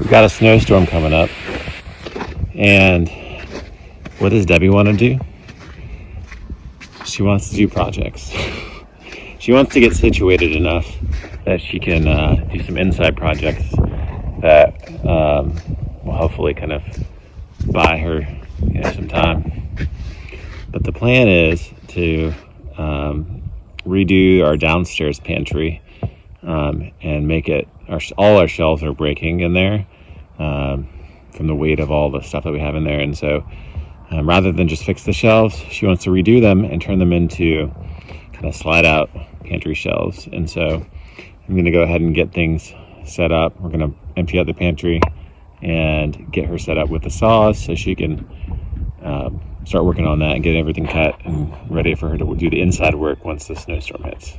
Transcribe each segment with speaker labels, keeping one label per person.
Speaker 1: We've got a snowstorm coming up, and what does Debbie want to do? She wants to do projects. She wants to get situated enough that she can do some inside projects that will hopefully kind of buy her some time. But the plan is to redo our downstairs pantry and make it, all our shelves are breaking in there from the weight of all the stuff that we have in there. And so rather than just fix the shelves, she wants to redo them and turn them into kind of slide out pantry shelves. And so I'm going to go ahead and get things set up. We're going to empty out the pantry and get her set up with the saws so she can start working on that and get everything cut and ready for her to do the inside work once the snowstorm hits.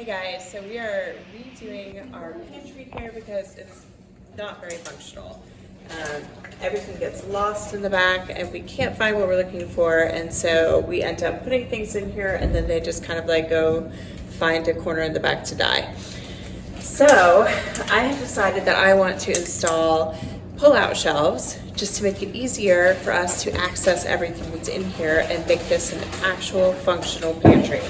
Speaker 2: Guys, so we are redoing our pantry here because it's not very functional. Everything gets lost in the back and we can't find what we're looking for, and so we end up putting things in here and then they just kind of like go find a corner in the back to die. So I have decided that I want to install pull-out shelves just to make it easier for us to access everything that's in here and make this an actual functional pantry.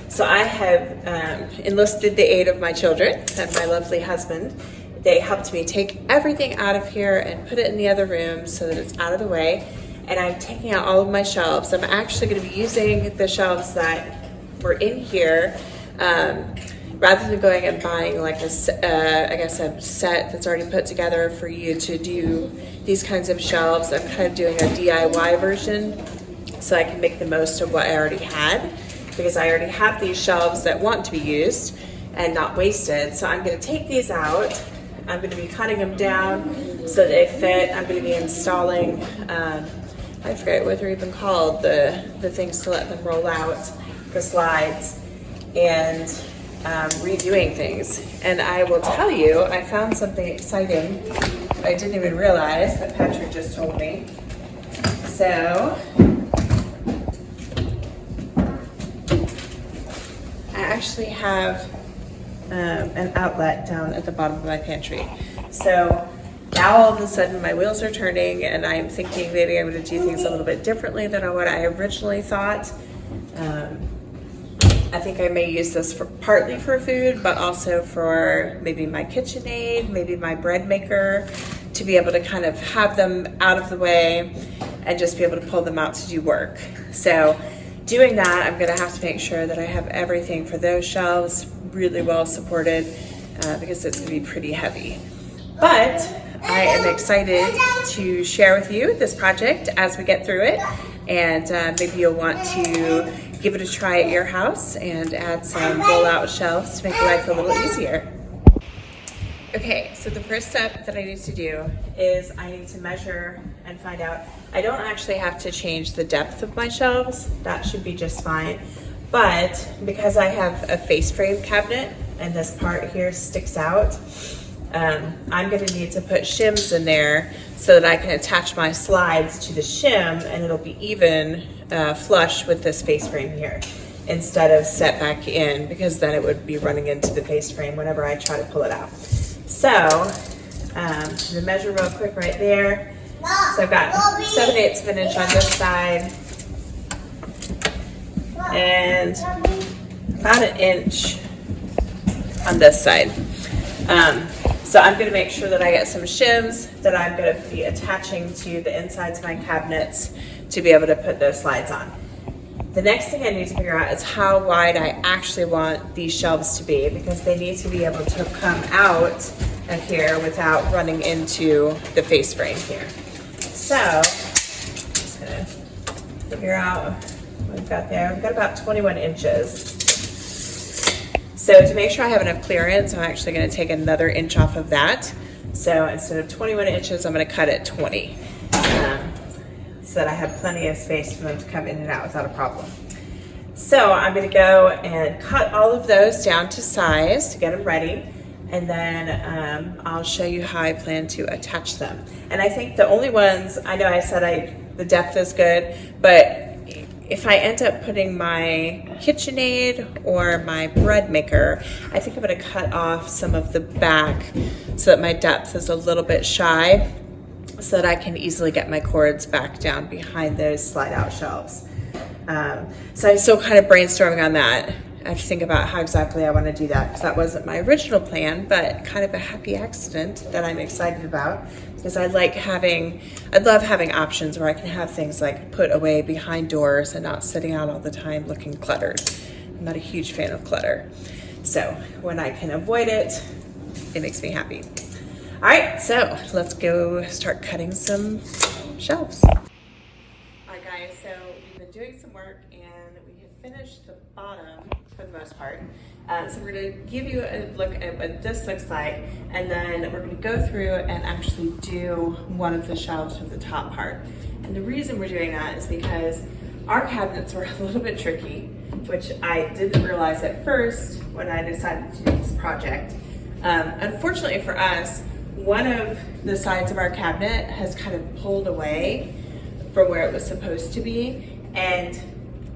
Speaker 2: So I have enlisted the aid of my children and my lovely husband. They helped me take everything out of here and put it in the other room so that it's out of the way. And I'm taking out all of my shelves. I'm actually going to be using the shelves that were in here rather than going and buying like a set that's already put together for you to do these kinds of shelves. I'm kind of doing a DIY version so I can make the most of what I already had, because I already have these shelves that want to be used and not wasted. So I'm going to take these out. I'm going to be cutting them down so that they fit. I'm going to be installing, I forget what they're even called, the things to let them roll out, the slides, and redoing things. And I will tell you, I found something exciting I didn't even realize that Patrick just told me. So I actually have an outlet down at the bottom of my pantry. So now all of a sudden my wheels are turning and I'm thinking maybe I'm going to do things a little bit differently than what I originally thought. I think I may use this partly for food, but also for maybe my KitchenAid, maybe my bread maker, to be able to kind of have them out of the way and just be able to pull them out to do work. So doing that, I'm going to have to make sure that I have everything for those shelves really well supported because it's going to be pretty heavy. But I am excited to share with you this project as we get through it, and maybe you'll want to give it a try at your house and add some roll-out shelves to make life a little easier. Okay, so the first step that I need to do is I need to measure and find out. I don't actually have to change the depth of my shelves. That should be just fine. But because I have a face frame cabinet and this part here sticks out, I'm gonna need to put shims in there so that I can attach my slides to the shim and it'll be even flush with this face frame here instead of set back in, because then it would be running into the face frame whenever I try to pull it out. So the measure real quick right there. So I've got 7/8 of an inch on this side and about an inch on this side. So I'm going to make sure that I get some shims that I'm going to be attaching to the insides of my cabinets to be able to put those slides on. The next thing I need to figure out is how wide I actually want these shelves to be, because they need to be able to come out of here without running into the face frame here. So I'm just going to figure out what we've got there. We've got about 21 inches. So to make sure I have enough clearance, I'm actually going to take another inch off of that. So instead of 21 inches, I'm going to cut it 20. so that I have plenty of space for them to come in and out without a problem. So I'm gonna go and cut all of those down to size to get them ready. And then I'll show you how I plan to attach them. And I think the only ones, I know I said the depth is good, but if I end up putting my KitchenAid or my bread maker, I think I'm gonna cut off some of the back so that my depth is a little bit shy, so that I can easily get my cords back down behind those slide out shelves. So I'm still kind of brainstorming on that. I have to think about how exactly I want to do that, because that wasn't my original plan, but kind of a happy accident that I'm excited about, because I'd love having options where I can have things like put away behind doors and not sitting out all the time looking cluttered. I'm not a huge fan of clutter. So when I can avoid it, it makes me happy. All right, so let's go start cutting some shelves. All right guys, so we've been doing some work and we have finished the bottom for the most part. So we're gonna give you a look at what this looks like, and then we're gonna go through and actually do one of the shelves for the top part. And the reason we're doing that is because our cabinets were a little bit tricky, which I didn't realize at first when I decided to do this project. Unfortunately for us, one of the sides of our cabinet has kind of pulled away from where it was supposed to be, and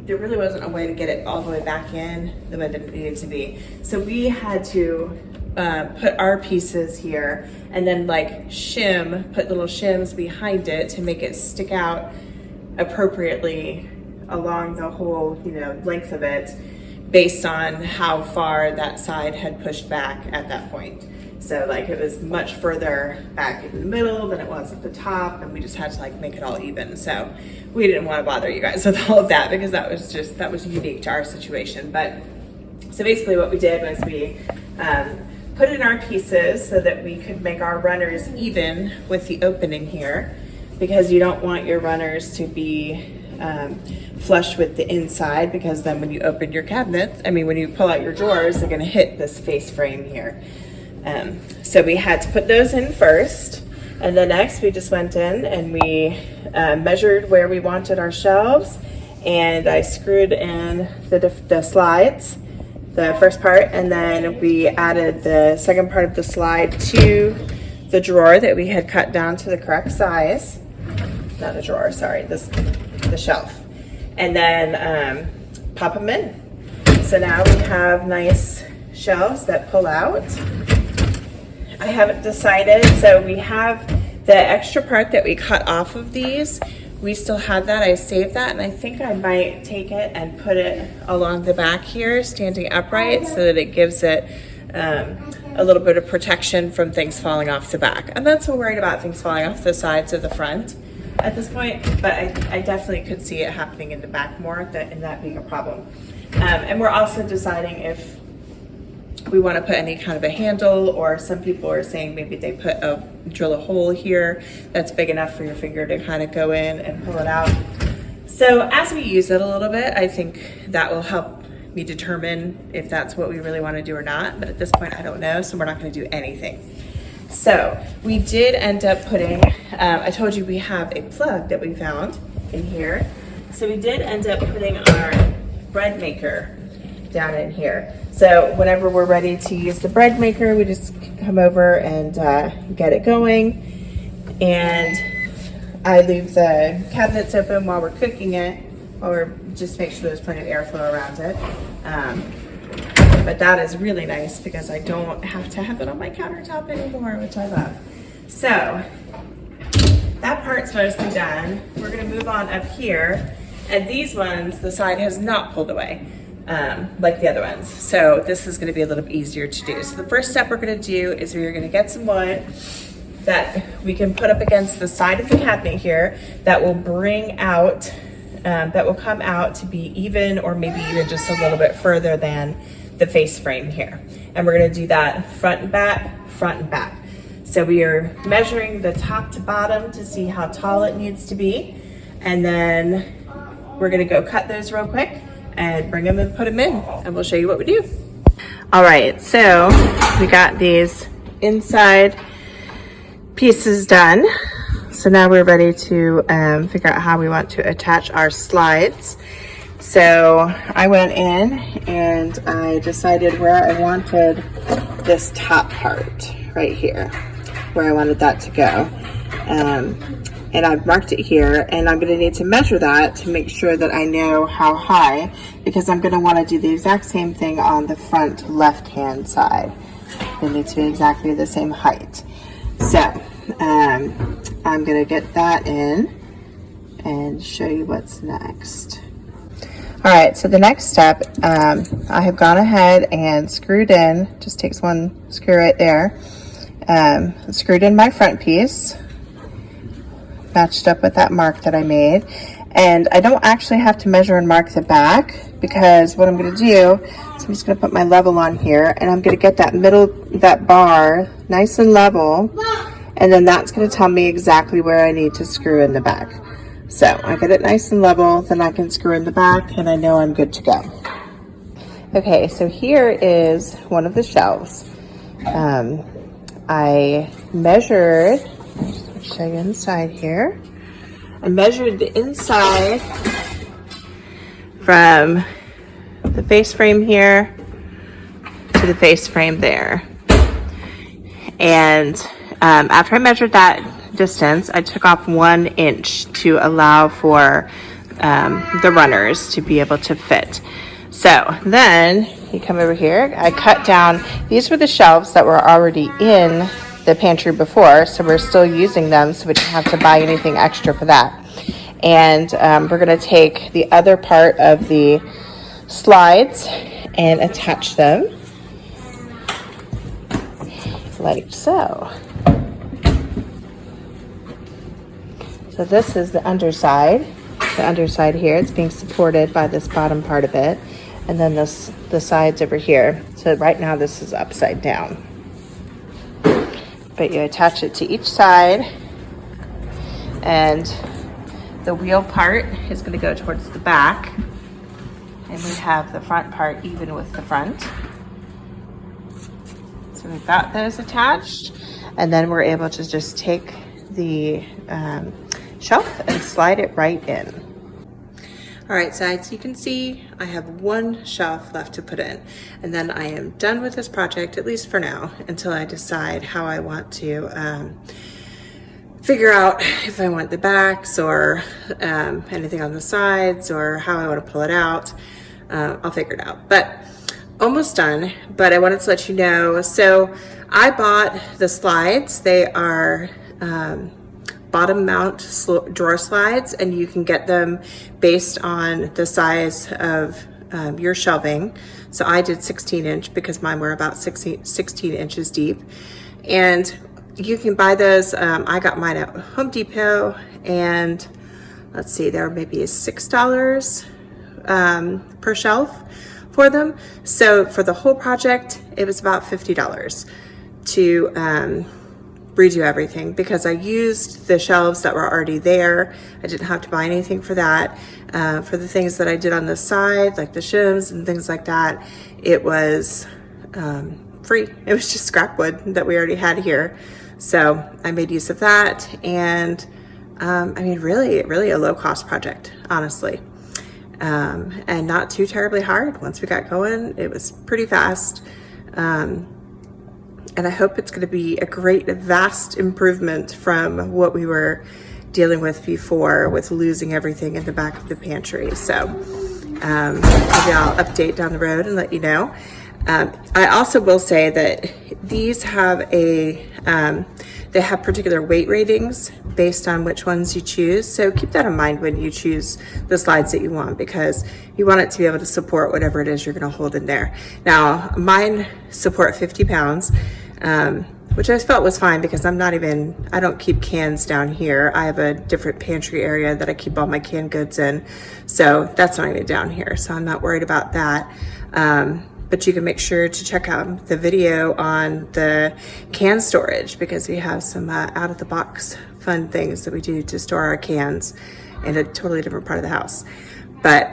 Speaker 2: there really wasn't a way to get it all the way back in the way that it needed to be. So we had to put our pieces here and then like put little shims behind it to make it stick out appropriately along the whole, length of it, based on how far that side had pushed back at that point. So like it was much further back in the middle than it was at the top, and we just had to like make it all even. So we didn't want to bother you guys with all of that, because that was unique to our situation. But so basically what we did was we put in our pieces so that we could make our runners even with the opening here, because you don't want your runners to be flush with the inside, because then when you open your cabinets, when you pull out your drawers, they're going to hit this face frame here. So we had to put those in first, and then next we just went in and we measured where we wanted our shelves, and I screwed in the slides, the first part, and then we added the second part of the slide to the drawer that we had cut down to the correct size. Not a drawer, sorry, the shelf. And then pop them in. So now we have nice shelves that pull out. I haven't decided, so we have the extra part that we cut off of these. We still have that, I saved that, and I think I might take it and put it along the back here, standing upright, so that it gives it a little bit of protection from things falling off the back. I'm not so worried about things falling off the sides or the front at this point, but I definitely could see it happening in the back more, and that being a problem. And we're also deciding if we want to put any kind of a handle, or some people are saying maybe they drill a hole here that's big enough for your finger to kind of go in and pull it out. So as we use it a little bit, I think that will help me determine if that's what we really want to do or not. But at this point, I don't know, so we're not going to do anything. So we did end up putting, I told you we have a plug that we found in here. So we did end up putting our bread maker down in here. So whenever we're ready to use the bread maker, we just come over and get it going. And I leave the cabinets open while we're cooking it, or just make sure there's plenty of airflow around it. But that is really nice because I don't have to have it on my countertop anymore, which I love. So that part's mostly done. We're gonna move on up here. And these ones, the side has not pulled away like the other ones. So this is gonna be a little bit easier to do. So the first step we're gonna do is we're gonna get some wood that we can put up against the side of the cabinet here that will bring out, that will come out to be even, or maybe even just a little bit further than the face frame here. And we're gonna do that front and back, front and back. So we are measuring the top to bottom to see how tall it needs to be. And then we're gonna go cut those real quick and bring them and put them in, and we'll show you what we do. All right, so we got these inside pieces done. so now we're ready to figure out how we want to attach our slides. So I went in and I decided where I wanted this top part right here, where I wanted that to go. And I've marked it here, and I'm going to need to measure that to make sure that I know how high, because I'm going to want to do the exact same thing on the front left hand side. It needs to be exactly the same height. So I'm going to get that in and show you what's next. All right, so the next step, I have gone ahead and screwed in, just takes one screw right there, screwed in my front piece, matched up with that mark that I made. And I don't actually have to measure and mark the back, because what I'm going to do is I'm just going to put my level on here, and I'm going to get that middle, that bar nice and level, and then that's going to tell me exactly where I need to screw in the back. So I get it nice and level, then I can screw in the back, and I know I'm good to go. Okay, so here is one of the shelves. I measured, I'll show you inside here. I measured the inside from the face frame here to the face frame there. And after I measured that distance, I took off 1 inch to allow for the runners to be able to fit. So then you come over here, I cut down, these were the shelves that were already in the pantry before, so we're still using them, so we didn't have to buy anything extra for that. And we're going to take the other part of the slides and attach them like so. So this is the underside here. It's being supported by this bottom part of it, and then the sides over here. So right now this is upside down, but you attach it to each side, and the wheel part is going to go towards the back, and we have the front part even with the front. So we've got those attached, and then we're able to just take the shelf and slide it right in. All right, so as you can see, I have 1 shelf left to put in, and then I am done with this project, at least for now, until I decide how I want to figure out if I want the backs or anything on the sides, or how I want to pull it out. I'll figure it out, but almost done. But I wanted to let you know, so I bought the slides. They are bottom mount drawer slides, and you can get them based on the size of your shelving. So I did 16 inch because mine were about 16 inches deep, and you can buy those. I got mine at Home Depot, and let's see, there maybe is $6 per shelf for them. So for the whole project, it was about $50 to redo everything, because I used the shelves that were already there. I didn't have to buy anything for that. For the things that I did on the side, like the shims and things like that, it was free. It was just scrap wood that we already had here. So I made use of that, and I mean, really a low-cost project, honestly, and not too terribly hard. Once we got going, it was pretty fast. And I hope it's going to be a great, vast improvement from what we were dealing with before, with losing everything in the back of the pantry. So maybe I'll update down the road and let you know. I also will say that these have they have particular weight ratings based on which ones you choose. So keep that in mind when you choose the slides that you want, because you want it to be able to support whatever it is you're going to hold in there. Now, mine support 50 pounds. Which I felt was fine, because I don't keep cans down here. I have a different pantry area that I keep all my canned goods in. So that's not even down here. So I'm not worried about that. But you can make sure to check out the video on the can storage, because we have some out of the box fun things that we do to store our cans in a totally different part of the house. But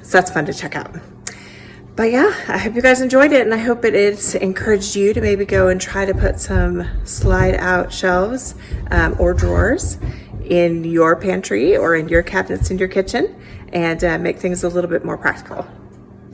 Speaker 2: so that's fun to check out. But yeah, I hope you guys enjoyed it, and I hope it's encouraged you to maybe go and try to put some slide out shelves or drawers in your pantry or in your cabinets in your kitchen, and make things a little bit more practical.